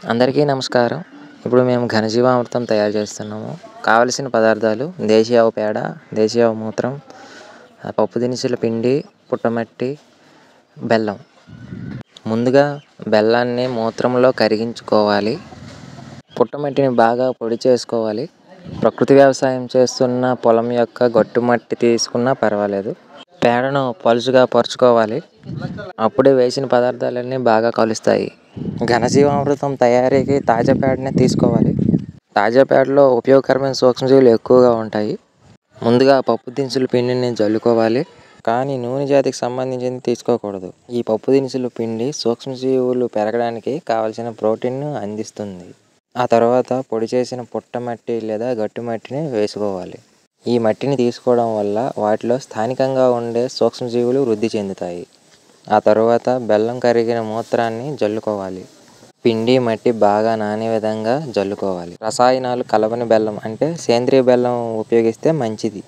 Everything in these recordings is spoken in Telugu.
అందరికీ నమస్కారం. ఇప్పుడు మేము ఘనజీవామృతం తయారు చేస్తున్నాము. కావలసిన పదార్థాలు దేశీయ ఆవు పేడ, దేశీయ ఆవు మూత్రం, పప్పు దినుసుల పిండి, పుట్టమట్టి, బెల్లం. ముందుగా బెల్లాన్ని మూత్రంలో కరిగించుకోవాలి. పుట్టమట్టిని బాగా పొడి చేసుకోవాలి. ప్రకృతి వ్యవసాయం చేస్తున్న పొలం యొక్క గట్టుమట్టి తీసుకున్నా పర్వాలేదు. పేడను పలుచగా పరుచుకోవాలి. అప్పుడే వేసిన పదార్థాలన్నీ బాగా కలుస్తాయి. ఘనజీవామృతం తయారీకి తాజా పేడనే తీసుకోవాలి. తాజా పేడలో ఉపయోగకరమైన సూక్ష్మజీవులు ఎక్కువగా ఉంటాయి. ముందుగా పప్పు దినుసుల పిండిని జల్లుకోవాలి. కానీ నూనె జాతికి సంబంధించింది తీసుకోకూడదు. ఈ పప్పు దినుసుల పిండి సూక్ష్మజీవులు పెరగడానికి కావలసిన ప్రోటీన్ను అందిస్తుంది. ఆ తర్వాత పొడి చేసిన పుట్టమట్టి లేదా గట్టుమట్టిని వేసుకోవాలి. ఈ మట్టిని తీసుకోవడం వల్ల వాటిలో స్థానికంగా ఉండే సూక్ష్మజీవులు వృద్ధి చెందుతాయి. ఆ తర్వాత బెల్లం కరిగిన మూత్రాన్ని జల్లుకోవాలి. పిండి మట్టి బాగా నానే విధంగా జల్లుకోవాలి. రసాయనాలు కలపని బెల్లం అంటే సేంద్రియ బెల్లం ఉపయోగిస్తే మంచిది.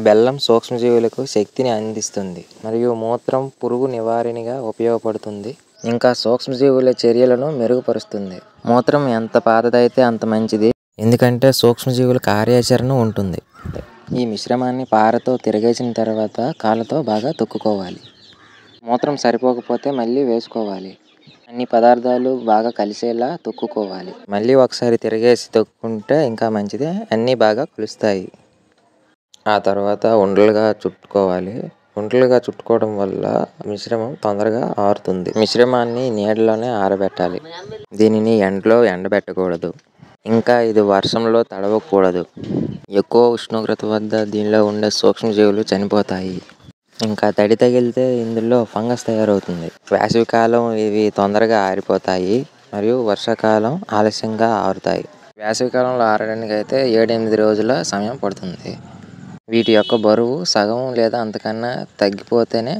బెల్లం సూక్ష్మజీవులకు శక్తిని అందిస్తుంది మరియు మూత్రం పురుగు నివారణగా ఉపయోగపడుతుంది. ఇంకా సూక్ష్మజీవుల చర్యలను మెరుగుపరుస్తుంది. మూత్రం ఎంత పాతదైతే అంత మంచిది. ఎందుకంటే సూక్ష్మజీవుల కార్యాచరణ ఉంటుంది. ఈ మిశ్రమాన్ని పారతో తిరగేసిన తర్వాత కాళ్ళతో బాగా తొక్కుకోవాలి. మూత్రం సరిపోకపోతే మళ్ళీ వేసుకోవాలి. అన్ని పదార్థాలు బాగా కలిసేలా తొక్కుకోవాలి. మళ్ళీ ఒకసారి తిరగేసి తొక్కుంటే ఇంకా మంచిది. అన్నీ బాగా కలుస్తాయి. ఆ తర్వాత ఉండలుగా చుట్టుకోవాలి. ఉండలుగా చుట్టుకోవడం వల్ల మిశ్రమం తొందరగా ఆరుతుంది. మిశ్రమాన్ని నీడలోనే ఆరబెట్టాలి. దీనిని ఎండలో ఎండబెట్టకూడదు. ఇంకా ఇది వర్షంలో తడవకూడదు. ఎక్కువ ఉష్ణోగ్రత వద్ద దీనిలో ఉండే సూక్ష్మజీవులు చనిపోతాయి. ఇంకా తడి తగిలితే ఇందులో ఫంగస్ తయారవుతుంది. వేసవికాలం ఇవి తొందరగా ఆరిపోతాయి మరియు వర్షాకాలం ఆలస్యంగా ఆరుతాయి. వేసవికాలంలో ఆరడానికి అయితే 7-8 రోజుల సమయం పడుతుంది. వీటి యొక్క బరువు సగం లేదా అంతకన్నా తగ్గిపోతేనే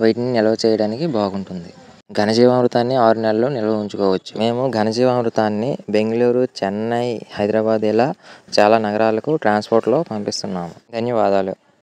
వీటిని నిల్వ చేయడానికి బాగుంటుంది. ఘనజీవామృతాన్ని 6 నెలలు నిల్వ ఉంచుకోవచ్చు. మేము ఘనజీవామృతాన్ని బెంగళూరు, చెన్నై, హైదరాబాద్ ఇలా చాలా నగరాలకు ట్రాన్స్పోర్ట్లో పంపిస్తున్నాము. ధన్యవాదాలు.